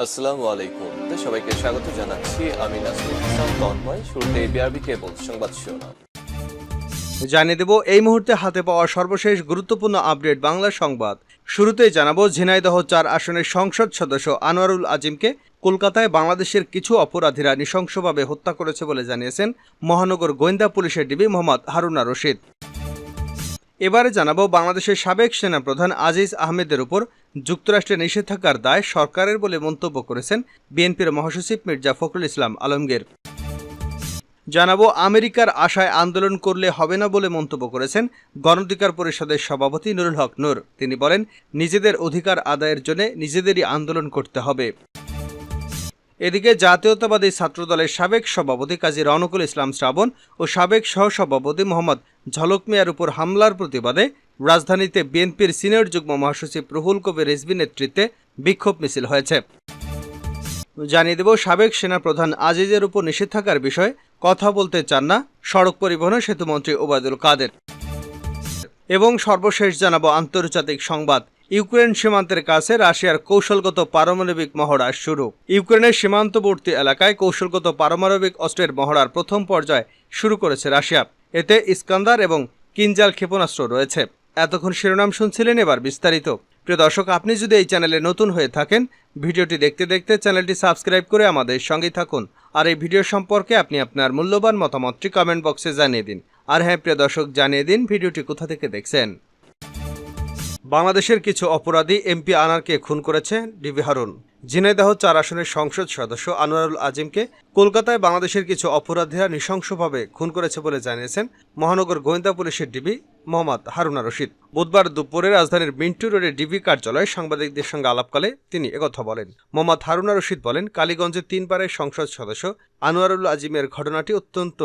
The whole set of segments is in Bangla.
আসসালামু আলাইকুম। সবাইকে স্বাগত জানাচ্ছি। আমি নাসরুল ইসলাম তন্ময়। শুরুতে বিআরবি কেবল সংবাদ শিরোনাম জানিয়ে দেব এই মুহূর্তে হাতে পাওয়া সর্বশেষ গুরুত্বপূর্ণ আপডেট বাংলা সংবাদ। শুরুতেই জানাবো ঝিনাইদহ ৪ আসনের সংসদ সদস্য আনোয়ারুল আজিমকে কলকাতায় বাংলাদেশের কিছু অপরাধীরা নৃশংসভাবে হত্যা করেছে বলে জানিয়েছেন মহানগর গোয়েন্দা পুলিশের ডিবি মোহাম্মদ হারুনা রশিদ। এবারে জানাবো বাংলাদেশের সাবেক সেনাপ্রধান আজিজ আহমেদের উপর যুক্তরাষ্ট্রের নিষেধাজ্ঞার দায় সরকারের বলে মন্তব্য করেছেন বিএনপির মহাসচিব মির্জা ফখরুল ইসলাম আলমগীর। জানাবো আমেরিকার আশায় আন্দোলন করলে হবে না বলে মন্তব্য করেছেন গণঅধিকার পরিষদের সভাপতি নুরুল হক নূর। তিনি বলেন, নিজেদের অধিকার আদায়ের জন্য নিজেদেরই আন্দোলন করতে হবে। এদিকে জাতীয়তাবাদী ছাত্রদলের সাবেক সভাপতি কাজী রওনকুল ইসলাম শ্রাবণ ও সাবেক সহসভাপতি মোহাম্মদ ঝলক মিয়ার উপর হামলার প্রতিবাদে রাজধানীতে বিএনপির সিনিয়র যুগ্ম মহাসচিব রুহুল কবির রিজভীর নেতৃত্বে বিক্ষোভ মিছিল হয়েছে। জানিয়ে দেব সাবেক সেনাপ্রধান আজিজের উপর নিষেধাজ্ঞার বিষয়ে কথা বলতে চান না সড়ক পরিবহন ও সেতুমন্ত্রী ওবায়দুল কাদের। এবং সর্বশেষ জানাবো আন্তর্জাতিক সংবাদ। ইউক্রেন সীমান্তের কাছে রাশিয়ার কৌশলগত পারমাণবিক মহড়া শুরু। ইউক্রেনের সীমান্তবর্তী এলাকায় কৌশলগত পারমাণবিক অস্ত্রের মহড়ার প্রথম পর্যায় শুরু করেছে রাশিয়া। এতে ইস্কান্দার এবং কিনজাল ক্ষেপণাস্ত্র রয়েছে। এতক্ষণ শিরোনাম শুনছিলেন, এবার বিস্তারিত। প্রিয় দর্শক, আপনি যদি এই চ্যানেলে নতুন হয়ে থাকেন, ভিডিওটি দেখতে দেখতে চ্যানেলটি সাবস্ক্রাইব করে আমাদের সঙ্গেই থাকুন। আর এই ভিডিও সম্পর্কে আপনি আপনার মূল্যবান মতামতটি কমেন্ট বক্সে জানিয়ে দিন। আর হ্যাঁ প্রিয় দর্শক, জানিয়ে দিন ভিডিওটি কোথা থেকে দেখছেন। বাংলাদেশের কিছু অপরাধী এমপি আনারকে খুন করেছে ডিবি হারুন। ঝিনাইদহ ৪ আসনের সংসদ সদস্য আনোয়ারুল আজিমকে কলকাতায় বাংলাদেশের কিছু অপরাধীরা নৃশংসভাবে খুন করেছে বলে জানিয়েছেন মহানগর গোয়েন্দা পুলিশের ডিবি মোহাম্মদ হারুনা রশিদ। বুধবার দুপুরে রাজধানীর মিন্টু রোডের ডিবি কার্যালয়ে সাংবাদিকদের সঙ্গে আলাপকালে তিনি একথা বলেন। মোহাম্মদ হারুনা রশিদ বলেন, কালীগঞ্জের ৩ বারের সংসদ সদস্য আনোয়ারুল আজিমের ঘটনাটি অত্যন্ত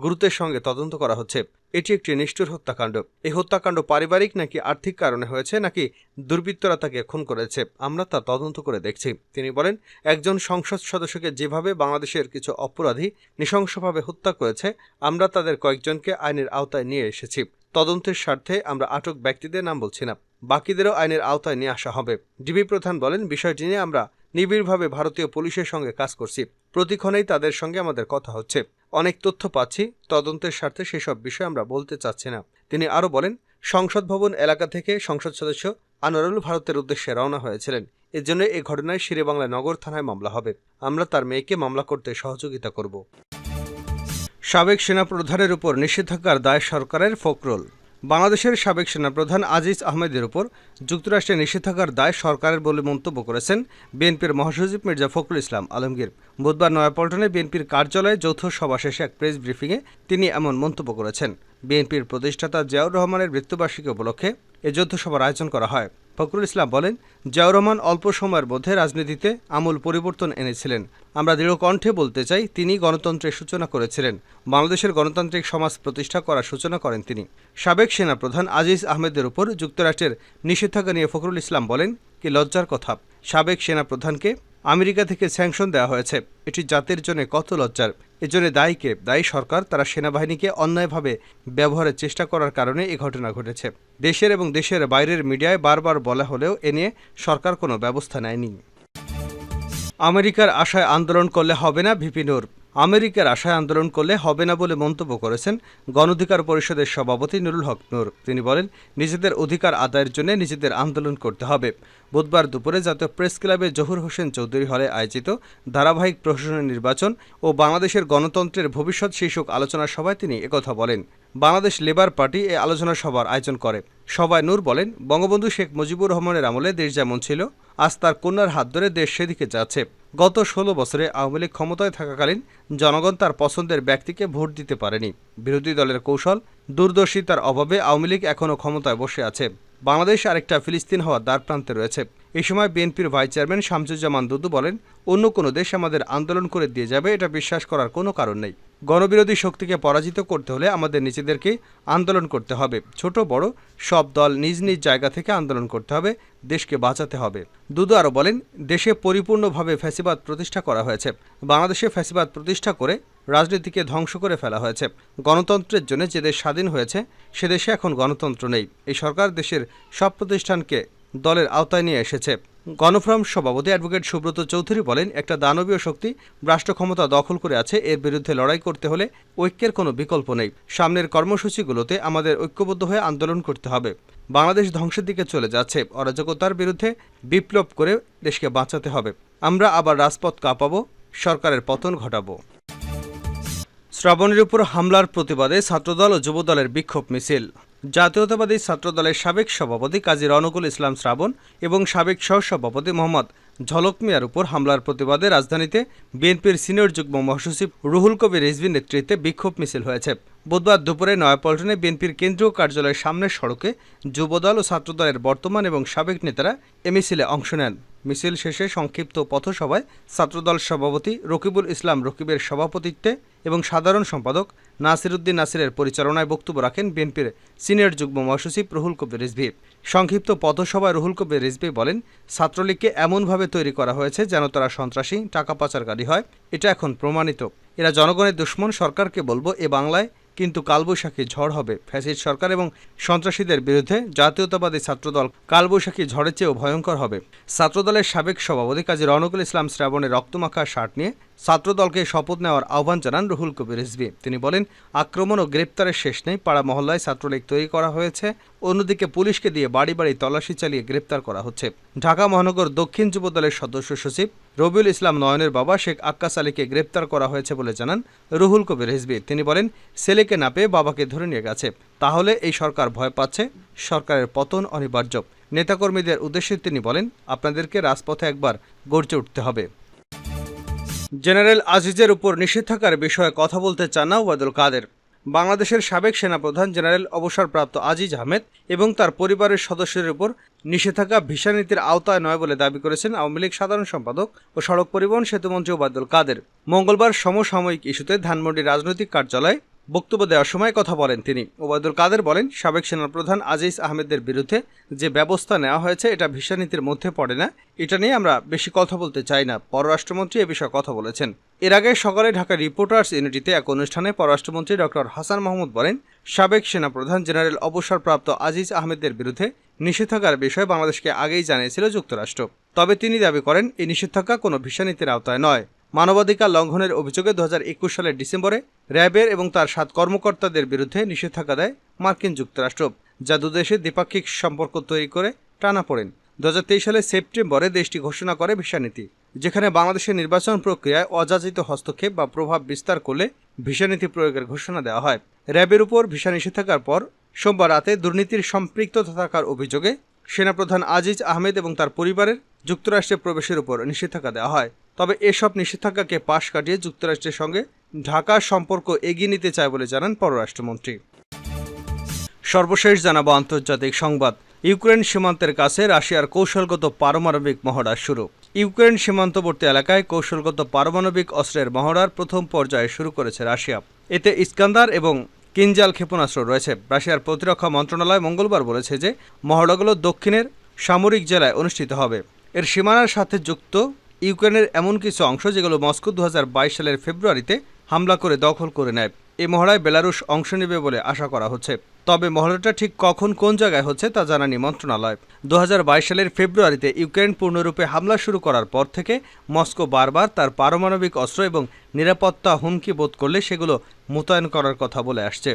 গুরুত্বের সঙ্গে তদন্ত করা হচ্ছে। এটি একটি নিষ্ঠুর হত্যাকাণ্ড। এই হত্যাকাণ্ড পারিবারিক নাকি আর্থিক কারণে হয়েছে নাকি দুর্বৃত্তরা তাকে খুন করেছে, আমরা তা তদন্ত করে দেখছি। তিনি বলেন, একজন সংসদ সদস্যকে যেভাবে বাংলাদেশের কিছু অপরাধী নৃশংসভাবে হত্যা করেছে, আমরা তাদের কয়েকজনকে আইনের আওতায় নিয়ে এসেছি। তদন্তের স্বার্থে আমরা আটক ব্যক্তিদের নাম বলছি না, বাকিদেরও আইনের আওতায় নিয়ে আসা হবে। ডিবি প্রধান বলেন, বিষয়টি নিয়ে আমরা নিবিড়ভাবে ভারতীয় পুলিশের সঙ্গে কাজ করছি। প্রতিক্ষণেই তাদের সঙ্গে আমাদের কথা হচ্ছে। অনেক তথ্য পাচ্ছি, তদন্তের স্বার্থে সেসব বিষয় আমরা বলতে চাচ্ছি না। তিনি আরও বলেন, সংসদ ভবন এলাকা থেকে সংসদ সদস্য আনোয়ারুল ভারতের উদ্দেশ্যে রওনা হয়েছিলেন। এর জন্য এই ঘটনায় শেরেবাংলা নগর থানায় মামলা হবে। আমরা তার মেয়েকে মামলা করতে সহযোগিতা করব। সাবেক সেনাপ্রধানের উপর নিষেধাজ্ঞার দায় সরকারের, ফখরুল। বাংলাদেশের সাবেক সেনাপ্রধান আজিজ আহমেদের উপর যুক্তরাষ্ট্রের নিষেধাজ্ঞার দায় সরকারের বলে মন্তব্য করেছেন বিএনপির মহাসচিব মির্জা ফখরুল ইসলাম আলমগীর। বুধবার নয়াপল্টনে বিএনপির কার্যালয়ে যৌথ সভা শেষে এক প্রেস ব্রিফিংয়ে তিনি এমন মন্তব্য করেছেন। বিএনপির প্রতিষ্ঠাতা জিয়াউর রহমানের মৃত্যুবার্ষিকী উপলক্ষে এ যৌথ সভার আয়োজন করা হয়। ফখরুল ইসলাম বলেন, জিয়াউর রহমান অল্প সময়ের মধ্যে রাজনীতিতে আমূল পরিবর্তন এনেছিলেন। আমরা দৃঢ় কণ্ঠে বলতে চাই, তিনি গণতন্ত্রের সূচনা করেছিলেন। বাংলাদেশের গণতান্ত্রিক সমাজ প্রতিষ্ঠা করার সূচনা করেন তিনি। সাবেক সেনাপ্রধান আজিজ আহমেদের উপর যুক্তরাষ্ট্রের নিষেধাজ্ঞা নিয়ে ফখরুল ইসলাম বলেন, কি লজ্জার কথা। সাবেক সেনাপ্রধানকে আমেরিকা থেকে স্যাংশন দেওয়া হয়েছে। এটি জাতির জন্য কত লজ্জার। এজন্য দায়ী কে? দায়ী সরকার। তারা সেনাবাহিনীকে অন্যায়ভাবে ব্যবহারের চেষ্টা করার কারণে এই ঘটনা ঘটেছে। দেশের এবং দেশের বাইরের মিডিয়ায় বারবার বলা হলেও এ নিয়ে সরকার কোনো ব্যবস্থা নেয়নি। আমেরিকার আশায় আন্দোলন করলে হবে না, ভিপি নূর। আমেরিকার আশায় আন্দোলন করলে হবে না বলে মন্তব্য করেছেন গণঅধিকার পরিষদের সভাপতি নুরুল হক নূর। তিনি বলেন, নিজেদের অধিকার আদায়ের জন্য নিজেদের আন্দোলন করতে হবে। বুধবার দুপুরে জাতীয় প্রেস ক্লাবে জহুর হোসেন চৌধুরী হলে আয়োজিত ধারাবাহিক প্রশাসনের নির্বাচন ও বাংলাদেশের গণতন্ত্রের ভবিষ্যৎ শীর্ষক আলোচনা সভায় তিনি একথা বলেন। বাংলাদেশ লেবার পার্টি এই আলোচনা সভার আয়োজন করে। সভায় নূর বলেন, বঙ্গবন্ধু শেখ মুজিবুর রহমানের আমলে দেশ যেমন ছিল, আজ তার কন্যার হাত ধরে দেশ সেদিকে যাচ্ছে। গত 16 বছরে আওয়ামী লীগ ক্ষমতায় থাকাকালীন জনগণ তার পছন্দের ব্যক্তিকে ভোট দিতে পারেনি। বিরোধী দলের কৌশল, দূরদর্শিতার অভাবে আওয়ামী লীগ এখনও ক্ষমতায় বসে আছে। বাংলাদেশ আরেকটা ফিলিস্তিন হওয়ার দ্বারপ্রান্তে রয়েছে। এই সময় বিএনপির ভাইস চেয়ারম্যান শামসুজ্জামান দুদু বলেন, অন্য কোনো দেশ আমাদের আন্দোলন করে দিয়ে যাবে, এটা বিশ্বাস করার কোনো কারণ নেই। গণবিরোধী শক্তিকে পরাজিত করতে হলে আমাদের নিজেদেরকে আন্দোলন করতে হবে। ছোট বড় সব দল নিজ নিজ জায়গা থেকে আন্দোলন করতে হবে, দেশকে বাঁচাতে হবে। দুদু আরও বলেন, দেশে পরিপূর্ণভাবে ফ্যাসিবাদ প্রতিষ্ঠা করা হয়েছে। বাংলাদেশে ফ্যাসিবাদ প্রতিষ্ঠা করে রাজনীতিকে ধ্বংস করে ফেলা হয়েছে। গণতন্ত্রের জন্য যে দেশ স্বাধীন হয়েছে সে দেশে এখন গণতন্ত্র নেই। এই সরকার দেশের সব প্রতিষ্ঠানকে দলের আওতায় নিয়ে এসেছে। গণফোরাম সভাপতি অ্যাডভোকেট সুব্রত চৌধুরী বলেন, একটা দানবীয় শক্তি রাষ্ট্র ক্ষমতা দখল করে আছে। এর বিরুদ্ধে লড়াই করতে হলে ঐক্যের কোনো বিকল্প নেই। সামনের কর্মসূচিগুলোতে আমাদের ঐক্যবদ্ধ হয়ে আন্দোলন করতে হবে। বাংলাদেশ ধ্বংসের দিকে চলে যাচ্ছে। অরাজকতার বিরুদ্ধে বিপ্লব করে দেশকে বাঁচাতে হবে। আমরা আবার রাজপথ কাঁপাবো, সরকারের পতন ঘটাবো। শ্রাবণের উপর হামলার প্রতিবাদে ছাত্রদল ও যুবদলের বিক্ষোভ মিছিল। জাতীয়তাবাদী ছাত্রদলের সাবেক সভাপতি কাজী রনকুল ইসলাম শ্রাবণ এবং সাবেক সহসভাপতি মোহাম্মদ ঝলক মিয়ার উপর হামলার প্রতিবাদে রাজধানীতে বিএনপির সিনিয়র যুগ্ম মহাসচিব রুহুল কবির রিজভীর নেতৃত্বে বিক্ষোভ মিছিল হয়েছে। বুধবার দুপুরে নয়াপল্টনে বিএনপির কেন্দ্রীয় কার্যালয়ের সামনের সড়কে যুবদল ও ছাত্রদলের বর্তমান এবং সাবেক নেতারা এ মিছিলে অংশ নেন। মিছিল শেষে সংক্ষিপ্ত পথসভায় ছাত্রদল সভাপতি রকিবুল ইসলাম রকিবের সভাপতিত্বে এবং সাধারণ সম্পাদক নাসির উদ্দিন নাসিরের পরিচালনায় বক্তব্য রাখেন বিএনপির সিনিয়র যুগ্ম মহাসচিব রুহুল কবির রিজভী। সংক্ষিপ্ত পথসভায় রুহুল কবির রিজভী বলেন, ছাত্রলীগকে এমনভাবে তৈরি করা হয়েছে যেন তারা সন্ত্রাসী, টাকা পাচারকারী হয়। এটা এখন প্রমাণিত। এরা জনগণের দুশ্মন। সরকারকে বলবো, এ বাংলায় কিন্তু কালবৈশাখী ঝড় হবে। ফ্যাসিস্ট সরকার এবং সন্ত্রাসীদের বিরুদ্ধে জাতীয়তাবাদী ছাত্রদল কালবৈশাখী ঝড়ের চেয়েও ভয়ঙ্কর হবে। ছাত্রদলের সাবেক সভাপতি কাজী রনকুল ইসলাম শ্রাবণের রক্তমাখা শার্ট নিয়ে ছাত্রদলকে শপথ নেওয়ার আহ্বান জানান রুহুল কবির রিজভী। তিনি বলেন, আক্রমণ ও গ্রেপ্তারের শেষ নেই। পাড়া মহল্লায় ছাত্রলীগ তৈরি করা হয়েছে। অন্যদিকে পুলিশকে দিয়ে বাড়ি বাড়ি তল্লাশি চালিয়ে গ্রেপ্তার করা হচ্ছে। ঢাকা মহানগর দক্ষিণ যুবদলের সদস্য সচিব রবিউল ইসলাম নয়নের বাবা শেখ আক্কাস আলীকে গ্রেপ্তার করা হয়েছে বলে জানান রুহুল কবির রিজভী। তিনি বলেন, ছেলেকে না পেয়ে বাবাকে ধরে নিয়ে গেছে। তাহলে এই সরকার ভয় পাচ্ছে। সরকারের পতন অনিবার্য। নেতাকর্মীদের উদ্দেশ্যে তিনি বলেন, আপনাদেরকে রাজপথে একবার গর্জে উঠতে হবে। জেনারেল আজিজের উপর নিষেধাজ্ঞার বিষয়ে কথা বলতে চান না ওবায়দুল কাদের। বাংলাদেশের সাবেক সেনাপ্রধান জেনারেল অবসরপ্রাপ্ত আজিজ আহমেদ এবং তার পরিবারের সদস্যদের উপর নিষেধাজ্ঞা ভিসা নীতির আওতায় নয় বলে দাবি করেছেন আওয়ামী লীগ সাধারণ সম্পাদক ও সড়ক পরিবহন সেতুমন্ত্রী ওবায়দুল কাদের। মঙ্গলবার সমসাময়িক ইস্যুতে ধানমন্ডি রাজনৈতিক কার্যালয়ে বক্তব্য দেওয়ার সময় কথা বলেন তিনি। ওবায়দুল কাদের বলেন, সাবেক সেনাপ্রধান আজিজ আহমেদের বিরুদ্ধে যে ব্যবস্থা নেওয়া হয়েছে এটা ভিসা নীতির মধ্যে পড়ে না। এটা নিয়ে আমরা বেশি কথা বলতে চাই না। পররাষ্ট্রমন্ত্রী এ বিষয়ে কথা বলেছেন। এর আগে সকালে ঢাকা রিপোর্টার্স ইউনিটিতে এক অনুষ্ঠানে পররাষ্ট্রমন্ত্রী ডক্টর হাসান মাহমুদ বলেন, সাবেক সেনাপ্রধান জেনারেল অবসরপ্রাপ্ত আজিজ আহমেদের বিরুদ্ধে নিষেধাজ্ঞার বিষয়ে বাংলাদেশকে আগেই জানিয়েছিল যুক্তরাষ্ট্র। তবে তিনি দাবি করেন, এই নিষেধাজ্ঞা কোনো ভিসা নীতির আওতায় নয়। মানবাধিকার লঙ্ঘনের অভিযোগে 2021 সালের ডিসেম্বরে র্যাবের এবং তার 7 কর্মকর্তাদের বিরুদ্ধে নিষেধাজ্ঞা দেয় মার্কিন যুক্তরাষ্ট্র, যা দুদেশে দ্বিপাক্ষিক সম্পর্ক তৈরি করে টানাপোড়েন। 2023 সালের সেপ্টেম্বরে দেশটি ঘোষণা করে ভিসা নীতি, যেখানে বাংলাদেশের নির্বাচন প্রক্রিয়ায় অযাচিত হস্তক্ষেপ বা প্রভাব বিস্তার করলে ভিসা নীতি প্রয়োগের ঘোষণা দেওয়া হয়। র্যাবের উপর ভিসা নিষেধাজ্ঞার পর সোমবার রাতে দুর্নীতির সম্পৃক্ততা থাকার অভিযোগে সেনাপ্রধান আজিজ আহমেদ এবং তার পরিবারের যুক্তরাষ্ট্রে প্রবেশের উপর নিষেধাজ্ঞা দেওয়া হয়। তবে এসব নিষেধাজ্ঞাকে পাশ কাটিয়ে যুক্তরাষ্ট্রের সঙ্গে ঢাকার সম্পর্ক এগিয়ে নিতে চায় বলে জানান পররাষ্ট্রমন্ত্রী। সর্বশেষ জানাবো আন্তর্জাতিক সংবাদ। ইউক্রেন সীমান্তের কাছে রাশিয়ার কৌশলগত পারমাণবিক মহড়া শুরু। ইউক্রেন সীমান্তবর্তী এলাকায় কৌশলগত পারমাণবিক অস্ত্রের মহড়ার প্রথম পর্যায়ে শুরু করেছে রাশিয়া। এতে ইস্কান্দার এবং কিনজাল ক্ষেপণাস্ত্র রয়েছে। রাশিয়ার প্রতিরক্ষা মন্ত্রণালয় মঙ্গলবার বলেছে যে মহড়াগুলো দক্ষিণের সামরিক জেলায় অনুষ্ঠিত হবে। এর সীমানার সাথে যুক্ত ইউক্রেনের এমন কিছু অংশ যেগুলো মস্কো 2022 সালের ফেব্রুয়ারিতে হামলা করে দখল করে নেয়। এই মহড়ায় বেলারুশ অংশ নেবে বলে আশা করা হচ্ছে। তবে মহড়াটা ঠিক কখন কোন জায়গায় হচ্ছে তা জানানি মন্ত্রণালয়। 2022 সালের ফেব্রুয়ারিতে ইউক্রেন পূর্ণরূপে হামলা শুরু করার পর থেকে মস্কো বারবার তার পারমাণবিক অস্ত্র এবং নিরাপত্তা হুমকি বোধ করলে সেগুলো মোতায়েন করার কথা বলে আসছে।